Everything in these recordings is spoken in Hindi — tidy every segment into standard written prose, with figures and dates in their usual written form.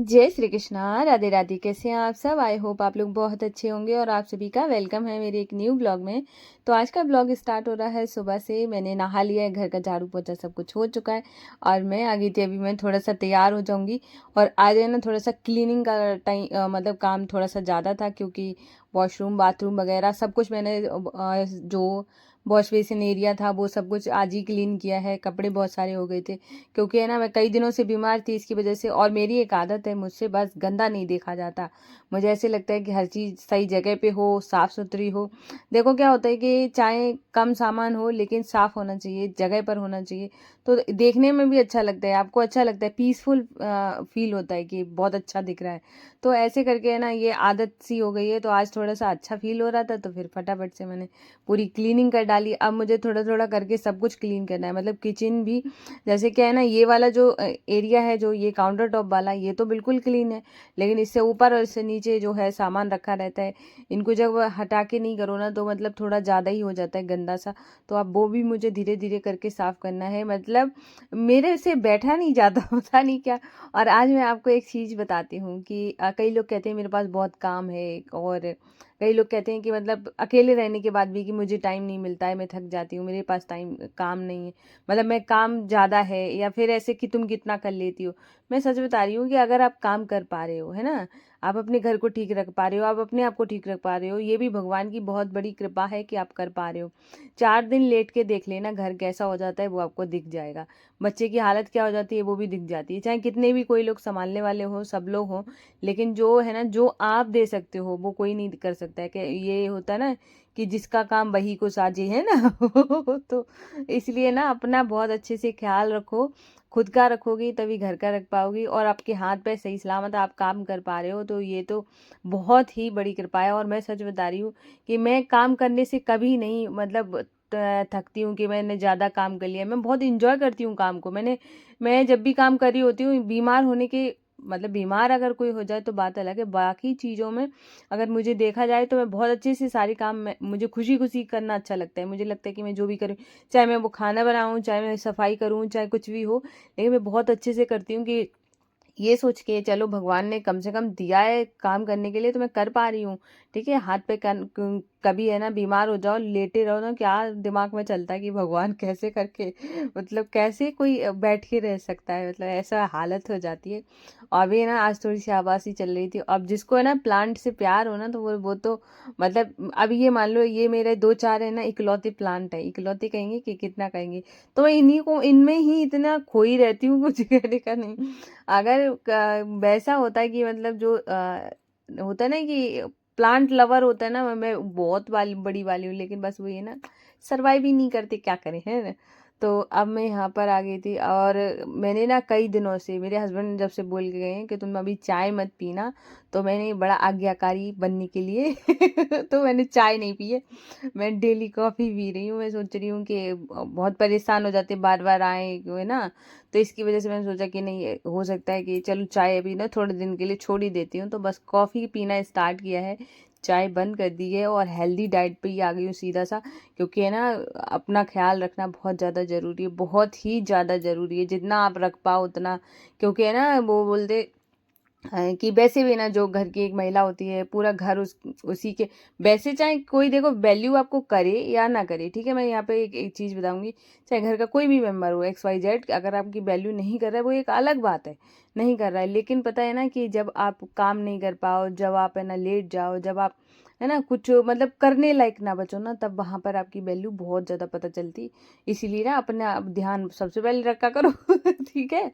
जय श्री कृष्णा, राधे राधे। कैसे हैं आप सब? आई होप आप लोग बहुत अच्छे होंगे और आप सभी का वेलकम है मेरे एक न्यू ब्लॉग में। तो आज का ब्लॉग स्टार्ट हो रहा है सुबह से। मैंने नहा लिया है, घर का झाड़ू पोछा सब कुछ हो चुका है और मैं आ गई थी। अभी मैं थोड़ा सा तैयार हो जाऊंगी और आज है ना थोड़ा सा क्लीनिंग का टाइम मतलब काम थोड़ा सा ज़्यादा था, क्योंकि वॉशरूम बाथरूम वगैरह सब कुछ मैंने जो वॉश बेसिन एरिया था वो सब कुछ आज ही क्लीन किया है। कपड़े बहुत सारे हो गए थे, क्योंकि है ना मैं कई दिनों से बीमार थी इसकी वजह से। और मेरी एक आदत है, मुझसे बस गंदा नहीं देखा जाता। मुझे ऐसे लगता है कि हर चीज़ सही जगह पे हो, साफ़ सुथरी हो। देखो क्या होता है कि चाहे कम सामान हो लेकिन साफ़ होना चाहिए, जगह पर होना चाहिए। तो देखने में भी अच्छा लगता है, आपको अच्छा लगता है, पीसफुल फील होता है कि बहुत अच्छा दिख रहा है। तो ऐसे करके है ना ये आदत सी हो गई है। तो आज थोड़ा सा अच्छा फील हो रहा था तो फिर फटाफट से मैंने पूरी क्लीनिंग कर डाली। अब मुझे थोड़ा थोड़ा करके सब कुछ क्लीन करना है, मतलब किचन भी। जैसे क्या है ना, ये वाला जो एरिया है, जो ये काउंटर टॉप वाला, ये तो बिल्कुल क्लीन है। लेकिन इससे ऊपर और इससे नीचे जो है सामान रखा रहता है, इनको जब हटा के नहीं करो ना तो मतलब थोड़ा ज़्यादा ही हो जाता है गंदा सा। तो अब वो भी मुझे धीरे धीरे करके साफ करना है, मतलब मेरे से बैठा नहीं जाता पता नहीं क्या। और आज मैं आपको एक चीज़ बताती हूँ कि कई लोग कहते हैं मेरे पास बहुत काम है, और कई लोग कहते हैं कि मतलब अकेले रहने के बाद भी कि मुझे टाइम नहीं मिलता है, मैं थक जाती हूँ, मेरे पास टाइम काम नहीं है, मतलब मैं काम ज़्यादा है, या फिर ऐसे कि तुम कितना कर लेती हो। मैं सच बता रही हूँ कि अगर आप काम कर पा रहे हो, है ना, आप अपने घर को ठीक रख पा रहे हो, आप अपने आप को ठीक रख पा रहे हो, ये भी भगवान की बहुत बड़ी कृपा है कि आप कर पा रहे हो। 4 दिन लेट के देख लेना घर कैसा हो जाता है, वो आपको दिख जाएगा। बच्चे की हालत क्या हो जाती है वो भी दिख जाती है, चाहे कितने भी कोई लोग संभालने वाले हो, सब लोग हों। लेकिन जो है ना, जो आप दे सकते हो वो कोई नहीं कर सकता है। कि ये होता है ना कि जिसका काम वही को साझे, है ना। तो इसलिए ना अपना बहुत अच्छे से ख्याल रखो। खुद का रखोगी तभी घर का रख पाओगी, और आपके हाथ पैर सही सलामत आप काम कर पा रहे हो तो ये तो बहुत ही बड़ी कृपा है। और मैं सच बता रही हूँ कि मैं काम करने से कभी नहीं मतलब थकती हूँ कि मैंने ज़्यादा काम कर लिया। मैं बहुत इंजॉय करती हूँ काम को। मैं जब भी काम कर रही होती हूँ, बीमार होने के मतलब बीमार अगर कोई हो जाए तो बात अलग है, बाकी चीज़ों में अगर मुझे देखा जाए तो मैं बहुत अच्छे से सारी काम मुझे खुशी खुशी करना अच्छा लगता है। मुझे लगता है कि मैं जो भी करूँ, चाहे मैं वो खाना बनाऊँ, चाहे मैं सफाई करूँ, चाहे कुछ भी हो, लेकिन मैं बहुत अच्छे से करती हूँ कि ये सोच के चलो भगवान ने कम से कम दिया है काम करने के लिए तो मैं कर पा रही हूँ। ठीक है, हाथ पे कभी है ना बीमार हो जाओ, लेटे रहो ना, क्या दिमाग में चलता है कि भगवान कैसे करके मतलब कैसे कोई बैठ के रह सकता है, मतलब ऐसा हालत हो जाती है। और अभी है ना आज थोड़ी सी आवाज़ चल रही थी। अब जिसको है ना प्लांट से प्यार हो ना तो वो तो मतलब अब ये मान लो ये मेरे 2-4 है ना इकलौते प्लांट है, इकलौते कहेंगे कि कितना कहेंगे, तो मैं इन्हीं को इनमें ही इतना खोई रहती हूँ, कुछ कहने का नहीं। अगर वैसा होता है कि मतलब जो होता है ना कि प्लांट लवर होता है ना, मैं बहुत वाली बड़ी वाली हूँ, लेकिन बस वो ये ना सरवाइव ही नहीं करते, क्या करें, है ना। तो अब मैं यहाँ पर आ गई थी, और मैंने ना कई दिनों से मेरे हस्बैंड जब से बोल के गए हैं कि तुम अभी चाय मत पीना, तो मैंने बड़ा आज्ञाकारी बनने के लिए तो मैंने चाय नहीं पी है, मैं डेली कॉफ़ी पी रही हूँ। मैं सोच रही हूँ कि बहुत परेशान हो जाते बार बार आए है ना, तो इसकी वजह से मैंने सोचा कि नहीं, हो सकता है कि चलो चाय अभी ना थोड़े दिन के लिए छोड़ ही देती हूँ। तो बस कॉफ़ी पीना स्टार्ट किया है, चाय बंद कर दी है, और हेल्दी डाइट पे ही आ गई हूँ सीधा सा। क्योंकि है ना अपना ख्याल रखना बहुत ज़्यादा ज़रूरी है, बहुत ही ज़्यादा ज़रूरी है, जितना आप रख पाओ उतना। क्योंकि है ना वो बोलते कि वैसे भी ना जो घर की एक महिला होती है पूरा घर उसी के, वैसे चाहे कोई देखो वैल्यू आपको करे या ना करे, ठीक है, मैं यहाँ पे एक चीज़ बताऊंगी। चाहे घर का कोई भी मेंबर हो XYZ, अगर आपकी वैल्यू नहीं कर रहा है वो एक अलग बात है, नहीं कर रहा है। लेकिन पता है ना कि जब आप काम नहीं कर पाओ, जब आप है ना लेट जाओ, जब आप है ना कुछ मतलब करने लायक ना बचो ना, तब वहाँ पर आपकी वैल्यू बहुत ज़्यादा पता चलती। इसीलिए ना अपना ध्यान सबसे पहले रखा करो ठीक है।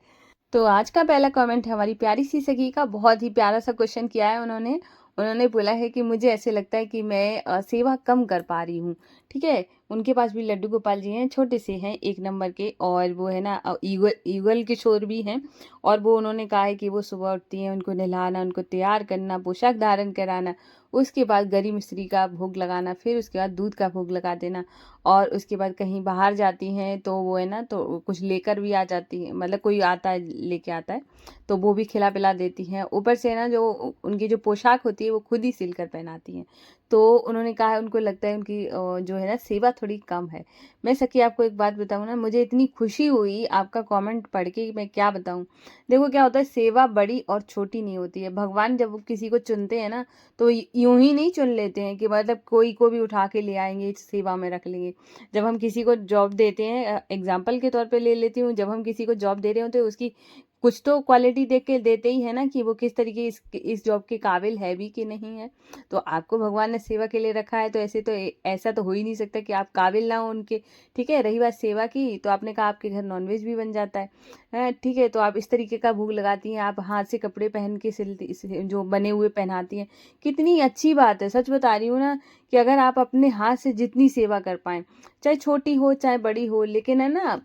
तो आज का पहला कमेंट है हमारी प्यारी सी सखी का। बहुत ही प्यारा सा क्वेश्चन किया है उन्होंने। उन्होंने बोला है कि मुझे ऐसे लगता है कि मैं सेवा कम कर पा रही हूँ। ठीक है, उनके पास भी लड्डू गोपाल जी हैं, छोटे से हैं, 1 नंबर के, और वो है ना ईगल ईगल किशोर भी हैं। और वो उन्होंने कहा है कि वो सुबह उठती हैं, उनको नहलाना, उनको तैयार करना, पोशाक धारण कराना, उसके बाद गरी मिश्री का भोग लगाना, फिर उसके बाद दूध का भोग लगा देना। और उसके बाद कहीं बाहर जाती हैं तो वो है ना, तो कुछ लेकर भी आ जाती हैं, मतलब कोई आता है लेके आता है तो वो भी खिला पिला देती हैं। ऊपर से ना जो उनकी जो पोशाक होती है वो खुद ही सिल कर पहनाती हैं। तो उन्होंने कहा है उनको लगता है उनकी जो है ना सेवा थोड़ी कम है। मैं सखी आपको एक बात बताऊँ ना, मुझे इतनी खुशी हुई आपका कमेंट पढ़ के, मैं क्या बताऊँ। देखो क्या होता है, सेवा बड़ी और छोटी नहीं होती है। भगवान जब वो किसी को चुनते हैं ना, तो यूं ही नहीं चुन लेते हैं कि मतलब कोई को भी उठा के ले आएंगे सेवा में रख लेंगे। जब हम किसी को जॉब देते हैं, एग्जाम्पल के तौर पे ले लेती हूँ, जब हम किसी को जॉब दे रहे होते हैं उसकी कुछ तो क्वालिटी देख के देते ही है ना, कि वो किस तरीके इस जॉब के काबिल है भी कि नहीं है। तो आपको भगवान ने सेवा के लिए रखा है, तो ऐसा तो हो ही नहीं सकता कि आप काबिल ना हो उनके। ठीक है, रही बात सेवा की, तो आपने कहा आपके घर नॉनवेज भी बन जाता है। ठीक है, तो आप इस तरीके का भोग लगाती हैं, आप हाथ से कपड़े पहन के सिलती जो बने हुए पहनाती हैं। कितनी अच्छी बात है, सच बता रही हूँ ना, कि अगर आप अपने हाथ से जितनी सेवा कर पाएं, चाहे छोटी हो चाहे बड़ी हो, लेकिन है ना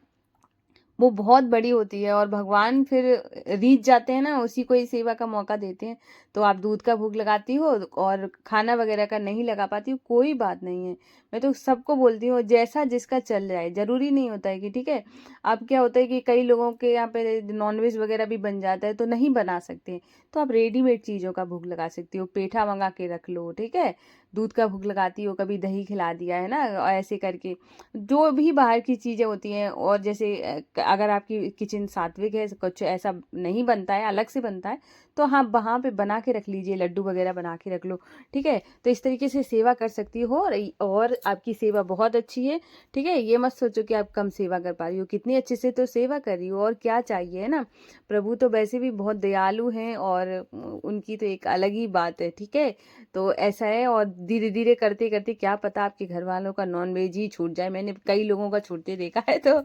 वो बहुत बड़ी होती है। और भगवान फिर रीझ जाते हैं ना, उसी को ही सेवा का मौका देते हैं। तो आप दूध का भोग लगाती हो और खाना वगैरह का नहीं लगा पाती हो, कोई बात नहीं है। मैं तो सबको बोलती हूँ जैसा जिसका चल जाए, जरूरी नहीं होता है कि ठीक है। अब क्या होता है कि कई लोगों के यहाँ पे नॉनवेज वगैरह भी बन जाता है तो नहीं बना सकते, तो आप रेडीमेड चीज़ों का भोग लगा सकती हो, पेठा मंगा के रख लो। ठीक है, दूध का भोग लगाती हो, कभी दही खिला दिया है ना, और ऐसे करके जो भी बाहर की चीज़ें होती हैं। और जैसे अगर आपकी किचन सात्विक है, कुछ ऐसा नहीं बनता है, अलग से बनता है, तो हाँ वहाँ पे बना के रख लीजिए, लड्डू वगैरह बना के रख लो। ठीक है, तो इस तरीके से सेवा कर सकती हो, और आपकी सेवा बहुत अच्छी है। ठीक है, ये मत सोचो कि आप कम सेवा कर पा रही हो, कितनी अच्छे से तो सेवा कर रही हो, और क्या चाहिए, है ना। प्रभु तो वैसे भी बहुत दयालु हैं, और उनकी तो एक अलग ही बात है। ठीक है, तो ऐसा है, और धीरे धीरे करते करते क्या पता आपके घर वालों का नॉन वेज ही छूट जाए। मैंने कई लोगों का छूटते देखा है, तो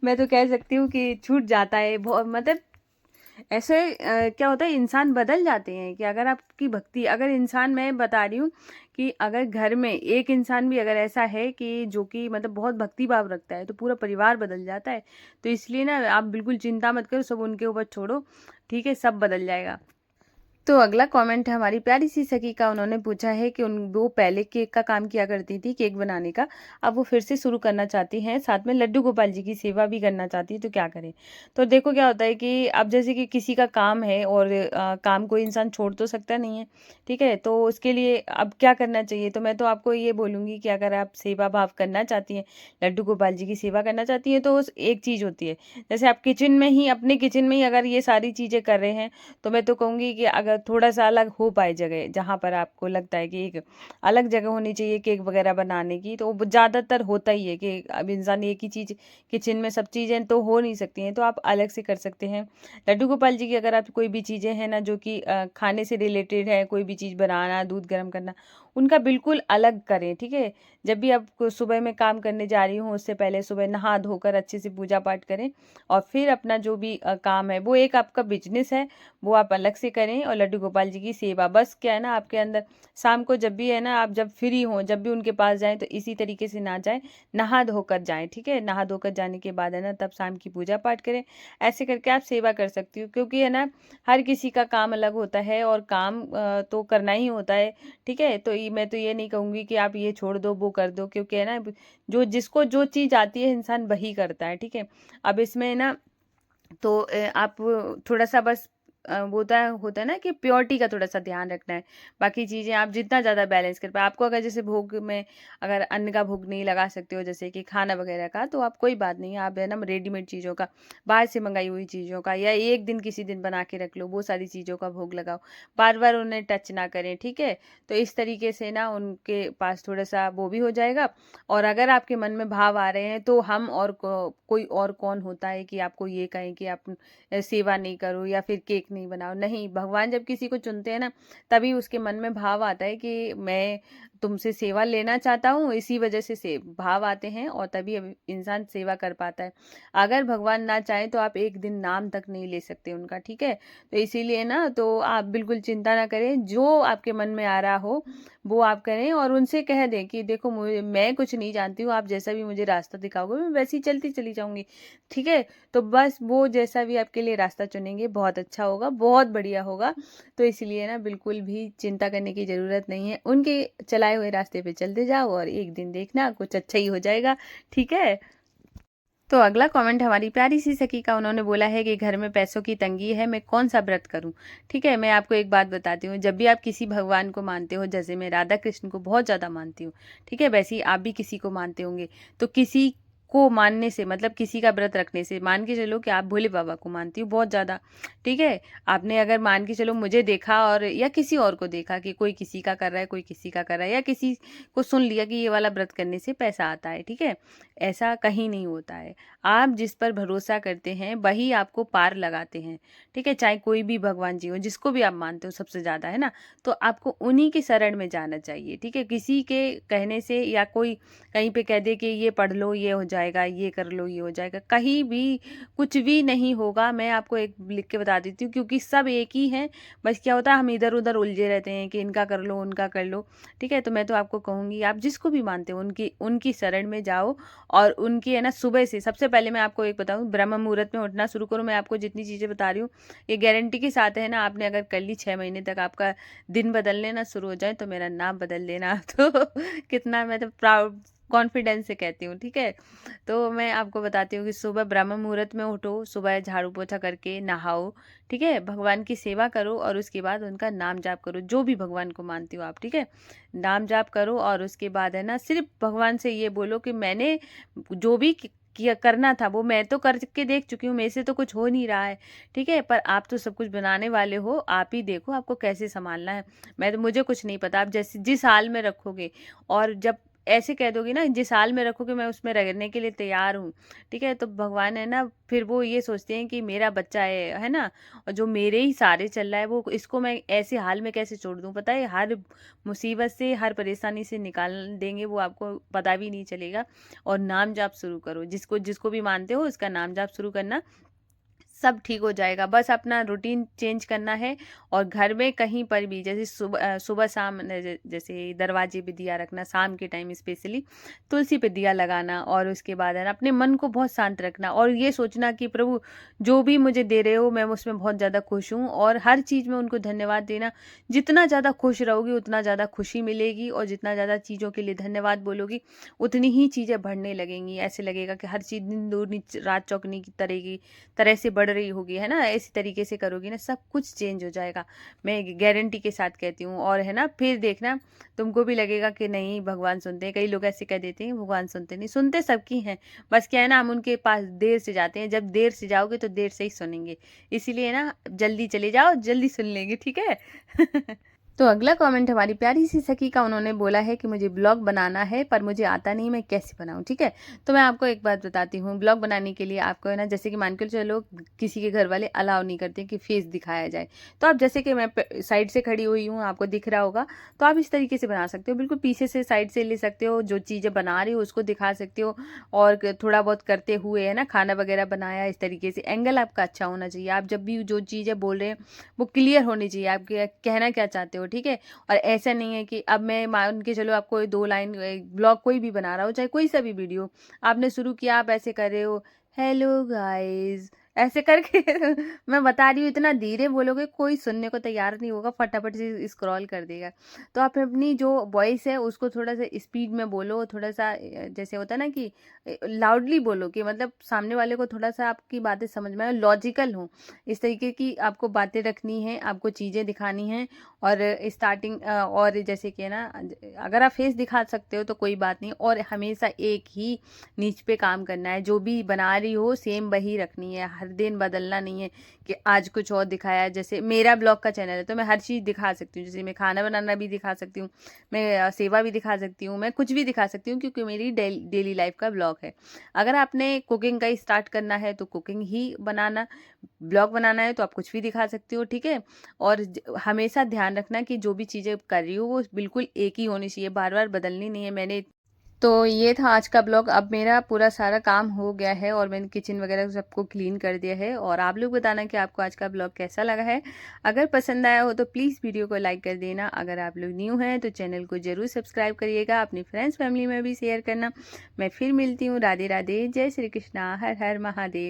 मैं तो कह सकती हूँ कि छूट जाता है बहुत। मतलब ऐसे क्या होता है, इंसान बदल जाते हैं, कि अगर आपकी भक्ति, अगर इंसान, मैं बता रही हूँ कि अगर घर में एक इंसान भी अगर ऐसा है कि जो कि मतलब बहुत भक्ति भाव रखता है, तो पूरा परिवार बदल जाता है। तो इसलिए ना आप बिल्कुल चिंता मत करो, सब उनके ऊपर छोड़ो। ठीक है, सब बदल जाएगा। तो अगला कमेंट है हमारी प्यारी सी सखी का। उन्होंने पूछा है कि वो पहले केक का काम किया करती थी, केक बनाने का, अब वो फिर से शुरू करना चाहती हैं, साथ में लड्डू गोपाल जी की सेवा भी करना चाहती है, तो क्या करें। तो देखो क्या होता है कि अब जैसे कि किसी का काम है, और काम कोई इंसान छोड़ तो सकता नहीं है। ठीक है, तो उसके लिए अब क्या करना चाहिए, तो मैं तो आपको ये बोलूँगी कि अगर आप सेवा भाव करना चाहती हैं, लड्डू गोपाल जी की सेवा करना चाहती हैं, तो एक चीज़ होती है, जैसे आप किचन में ही, अपने किचन में ही अगर ये सारी चीज़ें कर रहे हैं, तो मैं तो कहूँगी कि अगर थोड़ा सा अलग हो पाए जगह, जहाँ पर आपको लगता है कि एक अलग जगह होनी चाहिए केक वगैरह बनाने की, तो वो ज़्यादातर होता ही है कि अब इंसान एक ही चीज़, किचन में सब चीज़ें तो हो नहीं सकती हैं, तो आप अलग से कर सकते हैं। लड्डू गोपाल जी की अगर आप कोई भी चीज़ें हैं ना जो कि खाने से रिलेटेड है, कोई भी चीज़ बनाना, दूध गर्म करना, उनका बिल्कुल अलग करें। ठीक है, जब भी आप सुबह में काम करने जा रही हूँ, उससे पहले सुबह नहा धोकर अच्छे से पूजा पाठ करें, और फिर अपना जो भी काम है, वो एक आपका बिजनेस है, वो आप अलग से करें। और लड्डू गोपाल जी की सेवा, बस क्या है ना, आपके अंदर शाम को जब भी है ना, आप जब फ्री हो, जब भी उनके पास जाएं, तो इसी तरीके से ना जाएं, नहा धोकर जाएं। ठीक है, नहा धोकर जाने के बाद है ना, तब शाम की पूजा पाठ करें। ऐसे करके आप सेवा कर सकती हो, क्योंकि है ना हर किसी का काम अलग होता है, और काम तो करना ही होता है। ठीक है, तो मैं तो ये नहीं कहूँगी कि आप ये छोड़ दो वो कर दो, क्योंकि है ना जो जिसको जो चीज़ आती है इंसान वही करता है। ठीक है, अब इसमें ना तो आप थोड़ा सा बस वो होता है ना कि प्योरिटी का थोड़ा सा ध्यान रखना है। बाकी चीज़ें आप जितना ज़्यादा बैलेंस कर पाए, आपको अगर जैसे भोग में अगर अन्न का भोग नहीं लगा सकते हो, जैसे कि खाना वगैरह का, तो आप कोई बात नहीं है, आप है ना रेडीमेड चीज़ों का, बाहर से मंगाई हुई चीज़ों का, या एक दिन किसी दिन बना के रख लो, वो सारी चीज़ों का भोग लगाओ, बार बार उन्हें टच ना करें। ठीक है, तो इस तरीके से ना उनके पास थोड़ा सा वो भी हो जाएगा। और अगर आपके मन में भाव आ रहे हैं, तो हम और कोई और कौन होता है कि आपको ये कहें कि आप सेवा नहीं करो या फिर केक नहीं बनाओ। नहीं, भगवान जब किसी को चुनते हैं ना, तभी उसके मन में भाव आता है कि मैं तुमसे सेवा लेना चाहता हूँ, इसी वजह से भाव आते हैं, और तभी इंसान सेवा कर पाता है। अगर भगवान ना चाहे तो आप एक दिन नाम तक नहीं ले सकते उनका। ठीक है, तो इसीलिए ना, तो आप बिल्कुल चिंता ना करें, जो आपके मन में आ रहा हो वो आप करें, और उनसे कह दें कि देखो मुझे, मैं कुछ नहीं जानती हूँ, आप जैसा भी मुझे रास्ता दिखाओगे मैं वैसे ही चलती चली जाऊंगी। ठीक है, तो बस वो जैसा भी आपके लिए रास्ता चुनेंगे बहुत अच्छा होगा। होगा, बहुत बढ़िया होगा। तो इसलिए ना बिल्कुल भी चिंता करने की ज़रूरत नहीं है, उनके चलाए हुए रास्ते पे चलते जाओ और एक दिन देखना कुछ अच्छा ही हो जाएगा, ठीक है। तो अगला कमेंट हमारी प्यारी सी सखी का, उन्होंने बोला है कि घर में पैसों की तंगी है, मैं कौन सा व्रत करूं। ठीक है, मैं आपको एक बात बताती हूँ, जब भी आप किसी भगवान को मानते हो, जैसे मैं राधा कृष्ण को बहुत ज़्यादा मानती हूँ, ठीक है, वैसे ही आप भी किसी को मानते होंगे। तो किसी को मानने से मतलब किसी का व्रत रखने से, मान के चलो कि आप भोले बाबा को मानती हो बहुत ज़्यादा, ठीक है। आपने अगर मान के चलो मुझे देखा और या किसी और को देखा कि कोई किसी का कर रहा है, कोई किसी का कर रहा है, या किसी को सुन लिया कि ये वाला व्रत करने से पैसा आता है, ठीक है, ऐसा कहीं नहीं होता है। आप जिस पर भरोसा करते हैं वही आपको पार लगाते हैं, ठीक है, चाहे कोई भी भगवान जी हो, जिसको भी आप मानते हो सबसे ज़्यादा, है ना, तो आपको उन्हीं की शरण में जाना चाहिए, ठीक है। किसी के कहने से या कोई कहीं पे कह दे कि ये पढ़ लो ये हो जाएगा, ये कर लो ये हो जाएगा, कहीं भी कुछ भी नहीं होगा। मैं आपको एक लिख के बता देती हूँ, क्योंकि सब एक ही हैं, बस क्या होता है हम इधर उधर उलझे रहते हैं कि इनका कर लो उनका कर लो, ठीक है। तो मैं तो आपको कहूँगी आप जिसको भी मानते हो उनकी उनकी शरण में जाओ, और उनकी है ना सुबह से, सबसे पहले मैं आपको एक बताऊं, ब्रह्म मुहूर्त में उठना शुरू करो। मैं आपको जितनी चीज़ें बता रही हूँ ये गारंटी के साथ है ना, आपने अगर कर ली 6 महीने तक आपका दिन बदलने ना शुरू हो जाए तो मेरा नाम बदल लेना। तो कितना मैं तो प्राउड कॉन्फिडेंस से कहती हूँ, ठीक है। तो मैं आपको बताती हूँ कि सुबह ब्रह्म मुहूर्त में उठो, सुबह झाड़ू पोछा करके नहाओ, ठीक है, भगवान की सेवा करो और उसके बाद उनका नाम जाप करो, जो भी भगवान को मानती हो आप, ठीक है, नाम जाप करो। और उसके बाद है ना सिर्फ भगवान से ये बोलो कि मैंने जो भी किया करना था वो मैं तो करके देख चुकी हूँ, मेरे से तो कुछ हो नहीं रहा है, ठीक है, पर आप तो सब कुछ बनाने वाले हो, आप ही देखो आपको कैसे संभालना है। मैं तो मुझे कुछ नहीं पता, आप जैसे जिस हाल में रखोगे और जब ऐसे कह दोगे ना जिस हाल में रखोगे मैं उसमें रहने के लिए तैयार हूँ, ठीक है, तो भगवान है ना फिर वो ये सोचते हैं कि मेरा बच्चा है ना, और जो मेरे ही सारे चल रहा है वो इसको मैं ऐसे हाल में कैसे छोड़ दूँ। पता है हर मुसीबत से हर परेशानी से निकाल देंगे वो, आपको पता भी नहीं चलेगा। और नाम जाप शुरू करो, जिसको जिसको भी मानते हो उसका नाम जाप शुरू करना, सब ठीक हो जाएगा। बस अपना रूटीन चेंज करना है। और घर में कहीं पर भी जैसे सुबह शाम जैसे दरवाजे पे दिया रखना, शाम के टाइम स्पेशली तुलसी पे दिया लगाना, और उसके बाद है ना अपने मन को बहुत शांत रखना और ये सोचना कि प्रभु जो भी मुझे दे रहे हो मैं उसमें बहुत ज़्यादा खुश हूँ, और हर चीज़ में उनको धन्यवाद देना। जितना ज़्यादा खुश रहोगी उतना ज़्यादा खुशी मिलेगी, और जितना ज़्यादा चीज़ों के लिए धन्यवाद बोलोगी उतनी ही चीज़ें बढ़ने लगेंगी। ऐसे लगेगा कि हर चीज़ दिन दूनी रात चौकनी की तरह से बढ़ रही होगी, है ना, इसी तरीके से करोगी ना सब कुछ चेंज हो जाएगा, मैं गारंटी के साथ कहती हूँ। और है ना फिर देखना तुमको भी लगेगा कि नहीं भगवान सुनते हैं। कई लोग ऐसे कह देते हैं भगवान सुनते नहीं, सुनते सबकी हैं, बस क्या है ना हम उनके पास देर से जाते हैं, जब देर से जाओगे तो देर से ही सुनेंगे, इसीलिए ना जल्दी चले जाओ जल्दी सुन लेंगे, ठीक है। तो अगला कमेंट हमारी प्यारी सी सखी का, उन्होंने बोला है कि मुझे ब्लॉग बनाना है पर मुझे आता नहीं, मैं कैसे बनाऊं, ठीक है। तो मैं आपको एक बात बताती हूँ, ब्लॉग बनाने के लिए आपको है ना, जैसे कि मान के चलो किसी के घर वाले अलाउ नहीं करते कि फेस दिखाया जाए, तो आप जैसे कि मैं साइड से खड़ी हुई हूँ आपको दिख रहा होगा, तो आप इस तरीके से बना सकते हो, बिल्कुल पीछे से साइड से ले सकते हो, जो चीज़ें बना रही हो उसको दिखा सकते हो। और थोड़ा बहुत करते हुए है ना खाना वगैरह बनाया, इस तरीके से एंगल आपका अच्छा होना चाहिए। आप जब भी जो चीज़ें बोल रहे हैं वो क्लियर होनी चाहिए, आप कहना क्या चाहते हो, ठीक है। और ऐसा नहीं है कि अब मैं मान के चलो आपको 2 लाइन ब्लॉग कोई भी बना रहा हो, चाहे कोई सा भी वीडियो आपने शुरू किया, आप ऐसे कर रहे हो हेलो गाइस ऐसे करके मैं बता रही हूँ, इतना धीरे बोलोगे कोई सुनने को तैयार नहीं होगा, फटाफट से स्क्रॉल कर देगा। तो आप अपनी जो वॉइस है उसको थोड़ा सा स्पीड में बोलो, थोड़ा सा जैसे होता है ना कि लाउडली बोलो, कि मतलब सामने वाले को थोड़ा सा आपकी बातें समझ में आए, लॉजिकल हो, इस तरीके की आपको बातें रखनी है, आपको चीज़ें दिखानी हैं। और स्टार्टिंग और जैसे कि ना अगर आप फेस दिखा सकते हो तो कोई बात नहीं, और हमेशा एक ही नीच पे काम करना है, जो भी बना रही हो सेम वही रखनी है, हर दिन बदलना नहीं है कि आज कुछ और दिखाया। जैसे मेरा ब्लॉग का चैनल है तो मैं हर चीज़ दिखा सकती हूँ, जैसे मैं खाना बनाना भी दिखा सकती हूँ, मैं सेवा भी दिखा सकती हूँ, मैं कुछ भी दिखा सकती हूँ, क्योंकि मेरी डेली लाइफ का ब्लॉग है। अगर आपने कुकिंग का स्टार्ट करना है तो कुकिंग ही बनाना, ब्लॉग बनाना है तो आप कुछ भी दिखा सकती हो, ठीक है। और हमेशा ध्यान रखना कि जो भी चीज़ें कर रही हो वो बिल्कुल एक ही होनी चाहिए, बार बार बदलनी नहीं है। मैंने तो ये था आज का ब्लॉग। अब मेरा पूरा सारा काम हो गया है और मैंने किचन वगैरह सबको क्लीन कर दिया है, और आप लोग बताना कि आपको आज का ब्लॉग कैसा लगा है। अगर पसंद आया हो तो प्लीज़ वीडियो को लाइक कर देना। अगर आप लोग न्यू हैं तो चैनल को ज़रूर सब्सक्राइब करिएगा, अपनी फ्रेंड्स फैमिली में भी शेयर करना। मैं फिर मिलती हूँ। राधे राधे, जय श्री कृष्णा, हर हर महादेव।